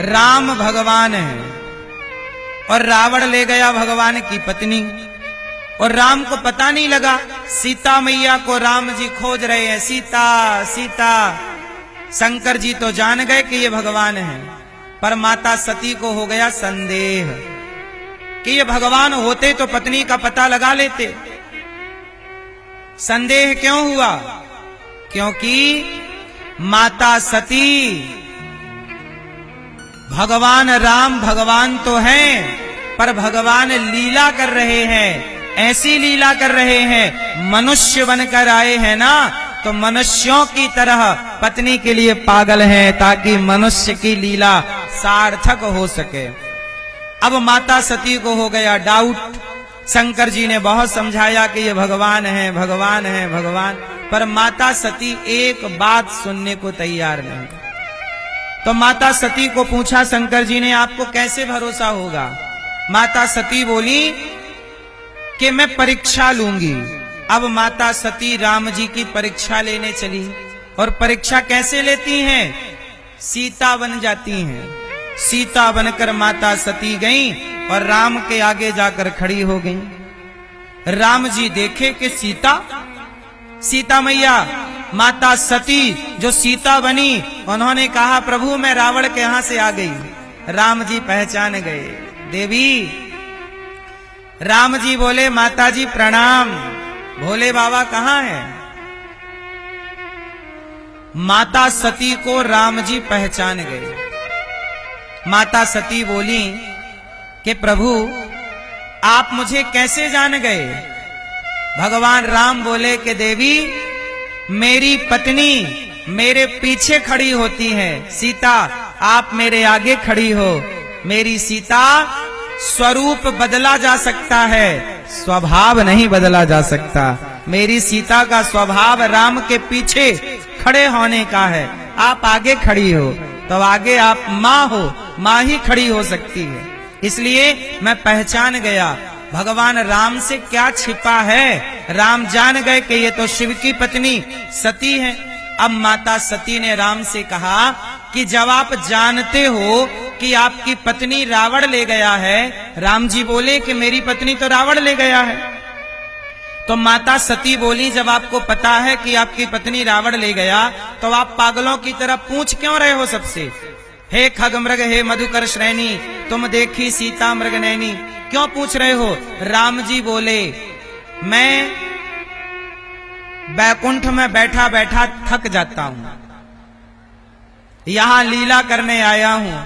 राम भगवान है और रावण ले गया भगवान की पत्नी, और राम को पता नहीं लगा। सीता मैया को राम जी खोज रहे हैं, सीता सीता। शंकर जी तो जान गए कि ये भगवान है, पर माता सती को हो गया संदेह कि ये भगवान होते तो पत्नी का पता लगा लेते। संदेह क्यों हुआ? क्योंकि माता सती भगवान राम भगवान तो हैं, पर भगवान लीला कर रहे हैं, ऐसी लीला कर रहे हैं, मनुष्य बनकर आए हैं ना, तो मनुष्यों की तरह पत्नी के लिए पागल हैं, ताकि मनुष्य की लीला सार्थक हो सके। अब माता सती को हो गया डाउट। शंकर जी ने बहुत समझाया कि ये भगवान है भगवान है भगवान, पर माता सती एक बात सुनने को तैयार नहीं। तो माता सती को पूछा शंकर जी ने, आपको कैसे भरोसा होगा? माता सती बोली कि मैं परीक्षा लूंगी। अब माता सती राम जी की परीक्षा लेने चली, और परीक्षा कैसे लेती हैं? सीता बन जाती हैं। सीता बनकर माता सती गई और राम के आगे जाकर खड़ी हो गई। राम जी देखे कि सीता मैया माता सती जो सीता बनी, उन्होंने कहा प्रभु मैं रावण के यहां से आ गई। राम जी पहचान गए, देवी। राम जी बोले माता जी प्रणाम। भोले बाबा कहां है? माता सती को राम जी पहचान गए। माता सती बोली कि प्रभु आप मुझे कैसे जान गए? भगवान राम बोले कि देवी मेरी पत्नी मेरे पीछे खड़ी होती है, सीता आप मेरे आगे खड़ी हो। मेरी सीता स्वरूप बदला जा सकता है, स्वभाव नहीं बदला जा सकता। मेरी सीता का स्वभाव राम के पीछे खड़े होने का है। आप आगे खड़ी हो तो आगे आप माँ हो, माँ ही खड़ी हो सकती है। इसलिए मैं पहचान गया भगवान राम से क्या छिपा है। राम जान गए कि ये तो शिव की पत्नी सती है। अब माता सती ने राम से कहा कि जब आप जानते हो कि आपकी पत्नी रावण ले गया है, राम जी बोले कि मेरी पत्नी तो रावण ले गया है। तो माता सती बोली जब आपको पता है कि आपकी पत्नी रावण ले गया, तो आप पागलों की तरह पूछ क्यों रहे हो सबसे? हे खग मृग हे मधुकर श्रेणी, तुम देखी सीता मृग नैनी, क्यों पूछ रहे हो? राम जी बोले मैं बैकुंठ में बैठा बैठा थक जाता हूं, यहां लीला करने आया हूं,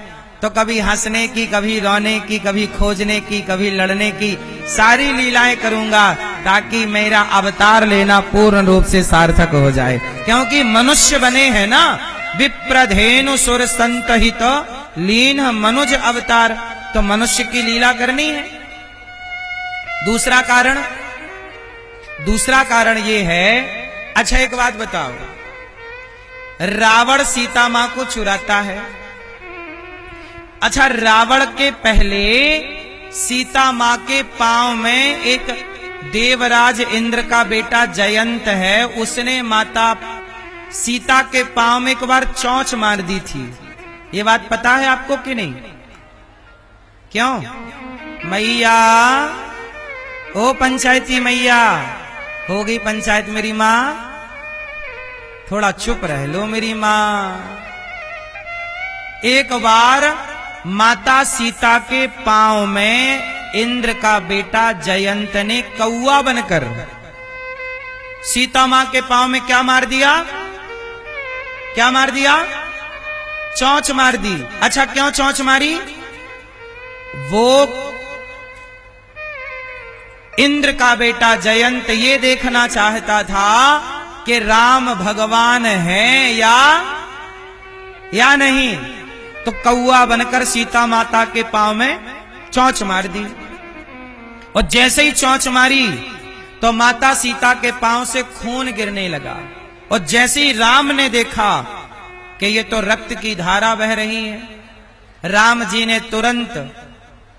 तो कभी हंसने की, कभी रोने की, कभी खोजने की, कभी लड़ने की, सारी लीलाएं करूंगा ताकि मेरा अवतार लेना पूर्ण रूप से सार्थक हो जाए। क्योंकि मनुष्य बने हैं ना, विप्रधेनु सुर संतहित लीन मनुज अवतार, तो मनुष्य की लीला करनी है। दूसरा कारण ये है। अच्छा एक बात बताओ, रावण सीता मां को चुराता है। अच्छा रावण के पहले सीता मां के पांव में एक देवराज इंद्र का बेटा जयंत है, उसने माता सीता के पांव में एक बार चोंच मार दी थी। ये बात पता है आपको कि नहीं? क्यों? मैया, ओ पंचायती मैया, हो गई पंचायत मेरी माँ? थोड़ा चुप रह लो मेरी माँ। एक बार माता सीता के पांव में इंद्र का बेटा जयंत ने कौआ बनकर सीता मां के पांव में क्या मार दिया? क्या मार दिया? चोंच मार दी। अच्छा क्यों चोंच मारी? वो इंद्र का बेटा जयंत ये देखना चाहता था कि राम भगवान है या नहीं। तो कौआ बनकर सीता माता के पांव में चोंच मार दी, और जैसे ही चोंच मारी तो माता सीता के पांव से खून गिरने लगा। और जैसे ही राम ने देखा कि ये तो रक्त की धारा बह रही है, राम जी ने तुरंत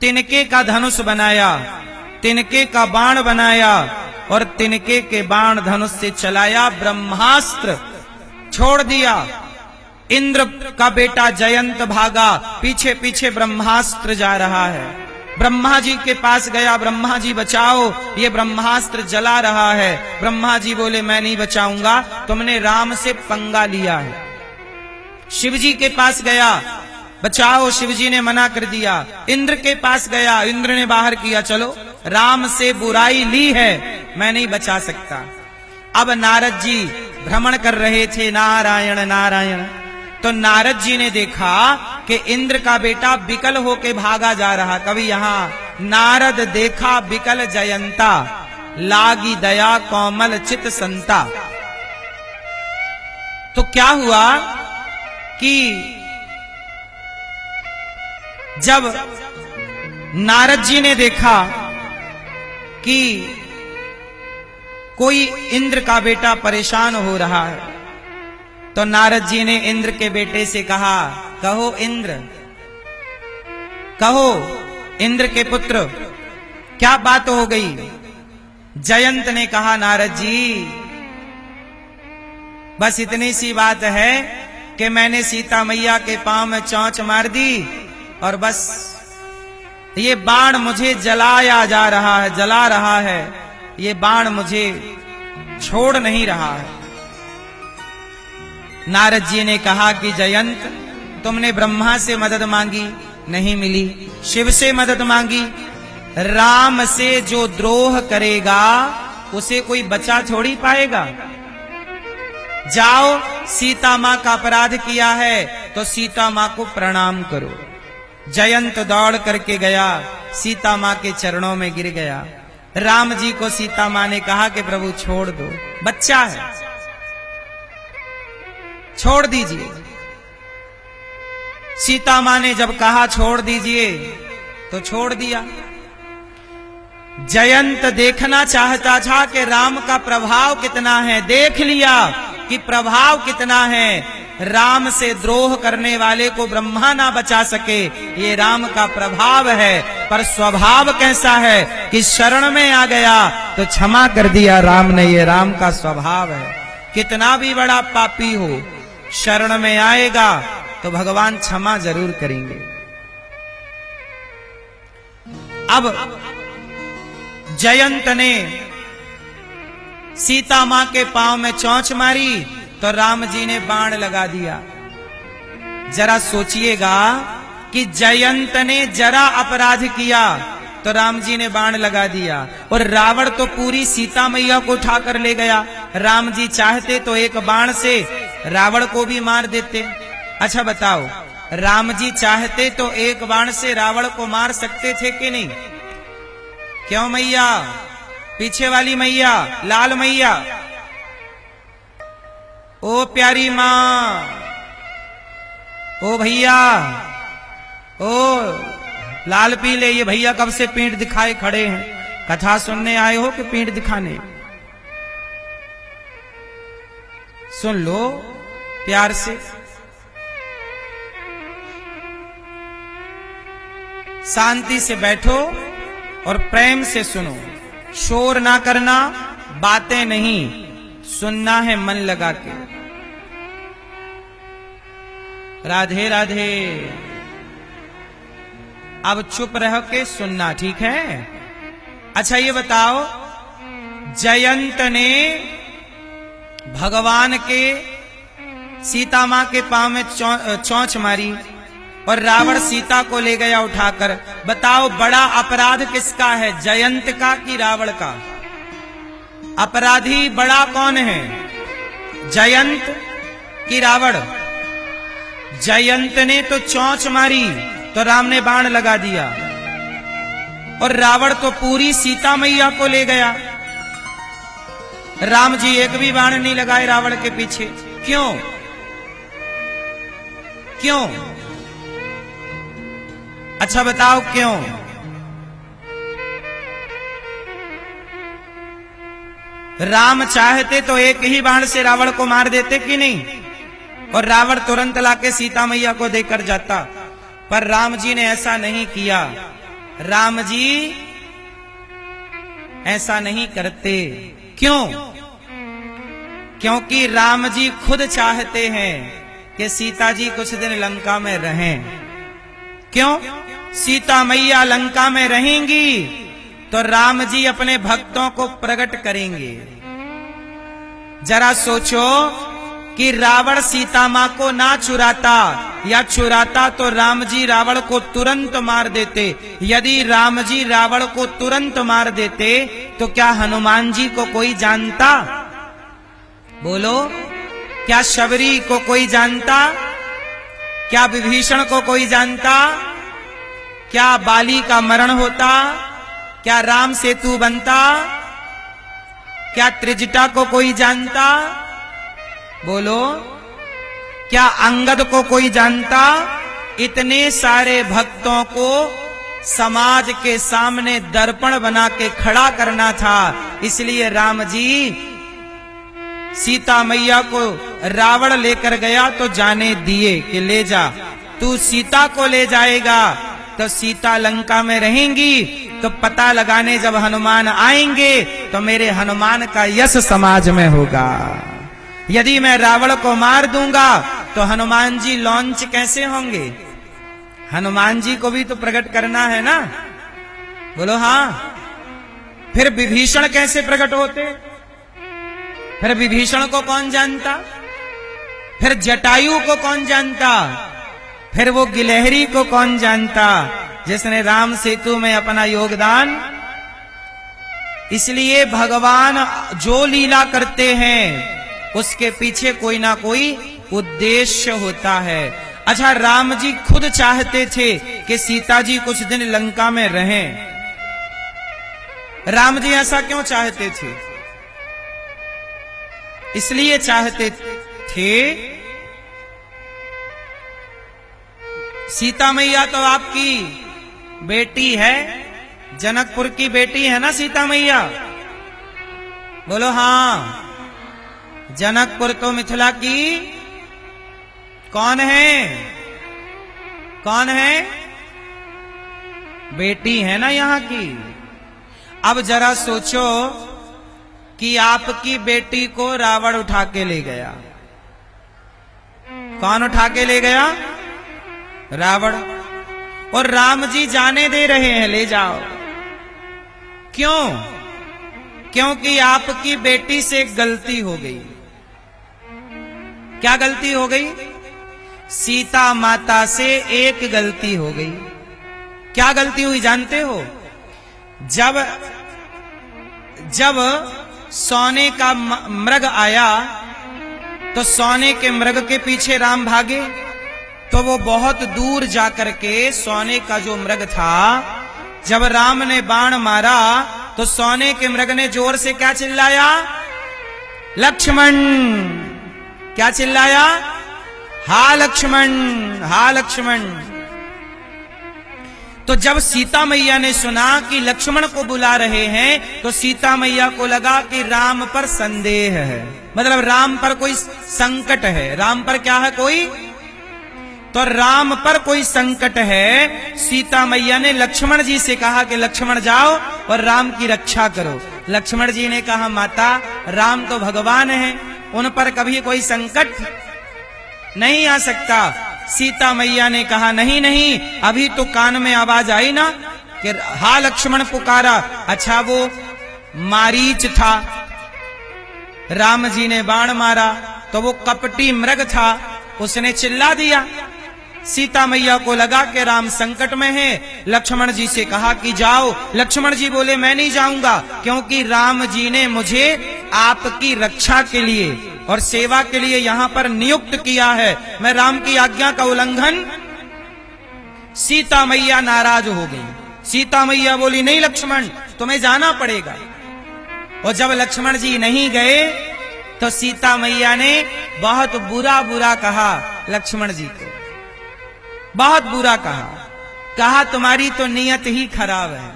तिनके का धनुष बनाया, तिनके का बाण बनाया, और तिनके के बाण धनुष से चलाया, ब्रह्मास्त्र छोड़ दिया। इंद्र का बेटा जयंत भागा, पीछे पीछे ब्रह्मास्त्र जा रहा है। ब्रह्मा जी के पास गया, ब्रह्मा जी बचाओ, ये ब्रह्मास्त्र जला रहा है। ब्रह्मा जी बोले मैं नहीं बचाऊंगा, तुमने राम से पंगा लिया है। शिव जी के पास गया, बचाओ, शिव जी ने मना कर दिया। इंद्र के पास गया, इंद्र ने बाहर किया, चलो राम से बुराई ली है, मैं नहीं बचा सकता। अब नारद जी भ्रमण कर रहे थे, नारायण नारायण। तो नारद जी ने देखा कि इंद्र का बेटा बिकल होके भागा जा रहा। कभी यहां नारद देखा बिकल जयंता, लागी दया कोमल चित संता। तो क्या हुआ कि जब नारद जी ने देखा कि कोई इंद्र का बेटा परेशान हो रहा है, तो नारद जी ने इंद्र के बेटे से कहा, कहो इंद्र, कहो इंद्र के पुत्र, क्या बात हो गई? जयंत ने कहा, नारद जी बस इतनी सी बात है कि मैंने सीता मैया के पांव में चोंच मार दी और बस ये बाण मुझे जलाया जा रहा है, जला रहा है, ये बाण मुझे छोड़ नहीं रहा है। नारद जी ने कहा कि जयंत, तुमने ब्रह्मा से मदद मांगी, नहीं मिली। शिव से मदद मांगी, राम से जो द्रोह करेगा उसे कोई बचा थोड़ी पाएगा। जाओ, सीता मां का अपराध किया है तो सीता मां को प्रणाम करो। जयंत दौड़ करके गया, सीता मां के चरणों में गिर गया। राम जी को सीता मां ने कहा कि प्रभु छोड़ दो, बच्चा है, छोड़ दीजिए। सीता मां ने जब कहा छोड़ दीजिए तो छोड़ दिया। जयंत देखना चाहता था कि राम का प्रभाव कितना है, देख लिया कि प्रभाव कितना है। राम से द्रोह करने वाले को ब्रह्मा ना बचा सके, ये राम का प्रभाव है। पर स्वभाव कैसा है कि शरण में आ गया तो क्षमा कर दिया राम ने, ये राम का स्वभाव है। कितना भी बड़ा पापी हो, शरण में आएगा तो भगवान क्षमा जरूर करेंगे। अब जयंत ने सीता मां के पांव में चोंच मारी तो राम जी ने बाण लगा दिया। जरा सोचिएगा कि जयंत ने जरा अपराध किया तो राम जी ने बाण लगा दिया, और रावण तो पूरी सीता मैया को उठा कर ले गया। राम जी चाहते तो एक बाण से रावण को भी मार देते। अच्छा बताओ, राम जी चाहते तो एक बाण से रावण को मार सकते थे कि नहीं? क्यों मैया, पीछे वाली मैया, लाल मैया, ओ प्यारी मां, ओ भैया, ओ लाल पीले, ये भैया कब से पीठ दिखाए खड़े हैं? कथा सुनने आए हो कि पीठ दिखाने? सुन लो प्यार से। शांति से बैठो और प्रेम से सुनो, शोर ना करना, बातें नहीं, सुनना है मन लगा के। राधे राधे। अब चुप रह के सुनना, ठीक है? अच्छा ये बताओ, जयंत ने भगवान के सीता मां के पांव में चोंच मारी और रावण सीता को ले गया उठाकर। बताओ बड़ा अपराध किसका है, जयंत का कि रावण का? अपराधी बड़ा कौन है, जयंत कि रावण? जयंत ने तो चोंच मारी तो राम ने बाण लगा दिया, और रावण तो पूरी सीता मैया को ले गया। राम जी एक भी बाण नहीं लगाए रावण के पीछे। क्यों? क्यों? अच्छा बताओ क्यों? राम चाहते तो एक ही बाण से रावण को मार देते कि नहीं, और रावण तुरंत लाके सीता मैया को देकर जाता। पर राम जी ने ऐसा नहीं किया। राम जी ऐसा नहीं करते। क्यों? क्योंकि राम जी खुद चाहते हैं कि सीता जी कुछ दिन लंका में रहें। क्यों? सीता मैया लंका में रहेंगी तो राम जी अपने भक्तों को प्रकट करेंगे। जरा सोचो कि रावण सीता मां को ना चुराता, या चुराता तो राम जी रावण को तुरंत मार देते। यदि राम जी रावण को तुरंत मार देते तो क्या हनुमान जी को कोई जानता? बोलो, क्या शबरी को कोई जानता? क्या विभीषण को कोई जानता? क्या बाली का मरण होता? क्या राम सेतु बनता? क्या त्रिजटा को कोई जानता? बोलो, क्या अंगद को कोई जानता? इतने सारे भक्तों को समाज के सामने दर्पण बना के खड़ा करना था, इसलिए राम जी सीता मैया को रावण लेकर गया तो जाने दिए कि ले जा, तू सीता को ले जाएगा तो सीता लंका में रहेंगी, तो पता लगाने जब हनुमान आएंगे तो मेरे हनुमान का यश समाज में होगा। यदि मैं रावण को मार दूंगा तो हनुमान जी लॉन्च कैसे होंगे? हनुमान जी को भी तो प्रकट करना है ना। बोलो हाँ। फिर विभीषण कैसे प्रकट होते? फिर विभीषण को कौन जानता? फिर जटायु को कौन जानता? फिर वो गिलहरी को कौन जानता जिसने राम सेतु में अपना योगदान। इसलिए भगवान जो लीला करते हैं उसके पीछे कोई ना कोई उद्देश्य होता है। अच्छा, राम जी खुद चाहते थे कि सीता जी कुछ दिन लंका में रहें। राम जी ऐसा क्यों चाहते थे? इसलिए चाहते थे, सीता मैया तो आपकी बेटी है, जनकपुर की बेटी है ना सीता मैया। बोलो हाँ। जनकपुर तो मिथिला की कौन है? कौन है? बेटी है ना यहाँ की। अब जरा सोचो कि आपकी बेटी को रावण उठा के ले गया। कौन उठा के ले गया? रावण। और राम जी जाने दे रहे हैं, ले जाओ। क्यों? क्योंकि आपकी बेटी से एक गलती हो गई। क्या गलती हो गई? सीता माता से एक गलती हो गई। क्या गलती हुई जानते हो? जब सोने का मृग आया तो सोने के मृग के पीछे राम भागे, तो वो बहुत दूर जाकर के सोने का जो मृग था, जब राम ने बाण मारा तो सोने के मृग ने जोर से क्या चिल्लाया? लक्ष्मण। क्या चिल्लाया? हा लक्ष्मण, हा लक्ष्मण। तो जब सीता मैया ने सुना कि लक्ष्मण को बुला रहे हैं तो सीता मैया को लगा कि राम पर संदेह है, मतलब राम पर कोई संकट है। राम पर क्या है? कोई। तो राम पर कोई संकट है। सीता मैया ने लक्ष्मण जी से कहा कि लक्ष्मण जाओ और राम की रक्षा करो। लक्ष्मण जी ने कहा, माता राम तो भगवान है, उन पर कभी कोई संकट नहीं आ सकता। सीता मैया ने कहा, नहीं नहीं, अभी तो कान में आवाज आई ना कि हा लक्ष्मण पुकारा। अच्छा, वो मारीच था, राम जी ने बाण मारा तो वो कपटी मृग था, उसने चिल्ला दिया। सीता मैया को लगा कि राम संकट में है। लक्ष्मण जी से कहा कि जाओ। लक्ष्मण जी बोले, मैं नहीं जाऊंगा, क्योंकि राम जी ने मुझे आपकी रक्षा के लिए और सेवा के लिए यहां पर नियुक्त किया है। मैं राम की आज्ञा का उल्लंघन। सीता मैया नाराज हो गई। सीता मैया बोली, नहीं लक्ष्मण, तुम्हें जाना पड़ेगा। और जब लक्ष्मण जी नहीं गए तो सीता मैया ने बहुत बुरा बुरा कहा लक्ष्मण जी को, बहुत बुरा कहा तुम्हारी तो नीयत ही खराब है।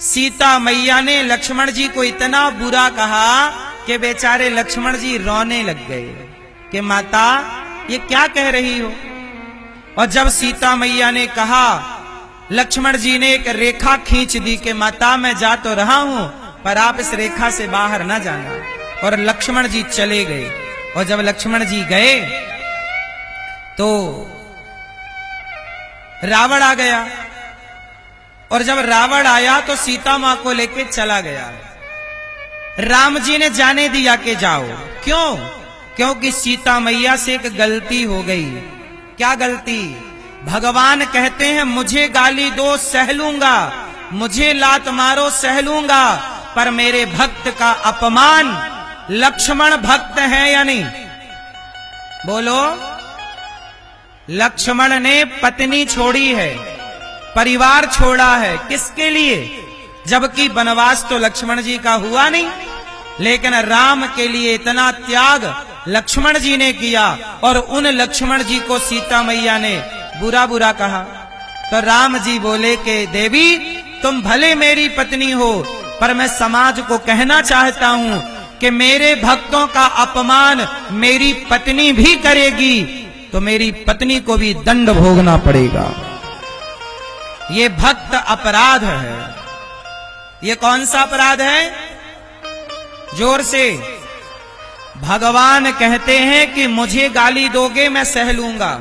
सीता मैया ने लक्ष्मण जी को इतना बुरा कहा कि बेचारे लक्ष्मण जी रोने लग गए कि माता ये क्या कह रही हो। और जब सीता मैया ने कहा, लक्ष्मण जी ने एक रेखा खींच दी कि माता मैं जा तो रहा हूं पर आप इस रेखा से बाहर ना जाना। और लक्ष्मण जी चले गए। और जब लक्ष्मण जी गए तो रावण आ गया, और जब रावण आया तो सीता मां को लेके चला गया। राम जी ने जाने दिया कि जाओ। क्यों? क्योंकि सीता मैया से एक गलती हो गई। क्या गलती? भगवान कहते हैं मुझे गाली दो सह लूंगा, मुझे लात मारो सह लूंगा, पर मेरे भक्त का अपमान। लक्ष्मण भक्त है या नहीं? बोलो। लक्ष्मण ने पत्नी छोड़ी है, परिवार छोड़ा है, किसके लिए? जबकि वनवास तो लक्ष्मण जी का हुआ नहीं, लेकिन राम के लिए इतना त्याग लक्ष्मण जी ने किया, और उन लक्ष्मण जी को सीता मैया ने बुरा बुरा कहा। तो राम जी बोले कि देवी तुम भले मेरी पत्नी हो, पर मैं समाज को कहना चाहता हूं कि मेरे भक्तों का अपमान मेरी पत्नी भी करेगी तो मेरी पत्नी को भी दंड भोगना पड़ेगा। ये भक्त अपराध है। ये कौन सा अपराध है? जोर से। भगवान कहते हैं कि मुझे गाली दोगे मैं सह लूंगा,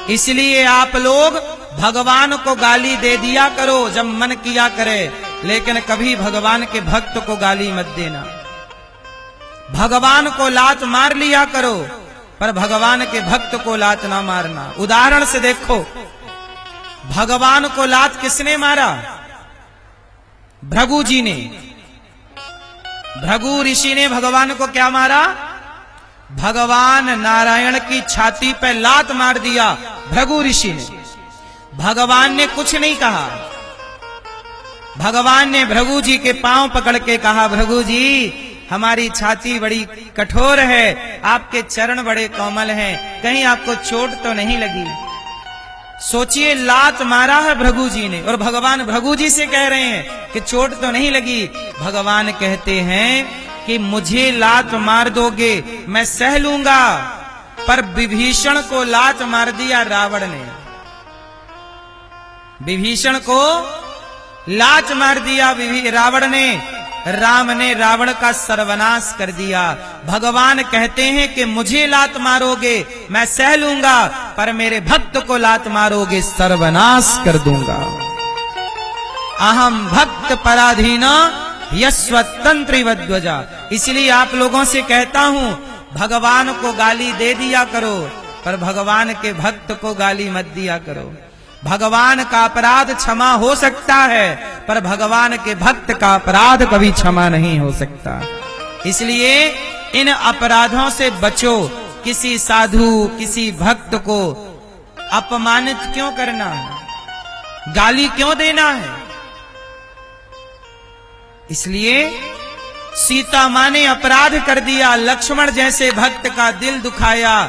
इसलिए आप लोग भगवान को गाली दे दिया करो जब मन किया करे, लेकिन कभी भगवान के भक्त को गाली मत देना। भगवान को लात मार लिया करो, पर भगवान के भक्त को लात ना मारना। उदाहरण से देखो, भगवान को लात किसने मारा? भृगु जी ने। भृगु ऋषि ने भगवान को क्या मारा? भगवान नारायण की छाती पे लात मार दिया भृगु ऋषि ने। भगवान ने कुछ नहीं कहा। भगवान ने भृगु जी के पांव पकड़ के कहा, भृगु जी हमारी छाती बड़ी कठोर है, आपके चरण बड़े कोमल हैं, कहीं आपको चोट तो नहीं लगी? सोचिए, लात मारा है भृगु जी ने, और भगवान भृगु जी से कह रहे हैं कि चोट तो नहीं लगी। भगवान कहते हैं कि मुझे लात मार दोगे मैं सह लूंगा, पर विभीषण को लात मार दिया रावण ने। विभीषण को लात मार दिया रावण ने। राम ने रावण का सर्वनाश कर दिया। भगवान कहते हैं कि मुझे लात मारोगे मैं सह लूंगा, पर मेरे भक्त को लात मारोगे सर्वनाश कर दूंगा। अहम भक्त पराधीना यस्वतंत्र वध्वजा। इसलिए आप लोगों से कहता हूं, भगवान को गाली दे दिया करो, पर भगवान के भक्त को गाली मत दिया करो। भगवान का अपराध क्षमा हो सकता है, पर भगवान के भक्त का अपराध कभी क्षमा नहीं हो सकता। इसलिए इन अपराधों से बचो। किसी साधु, किसी भक्त को अपमानित क्यों करना है? गाली क्यों देना है? इसलिए सीता मां ने अपराध कर दिया, लक्ष्मण जैसे भक्त का दिल दुखाया,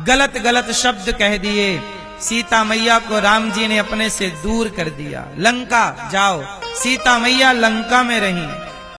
गलत गलत शब्द कह दिए। सीता मैया को राम जी ने अपने से दूर कर दिया। लंका जाओ। सीता मैया लंका में रही।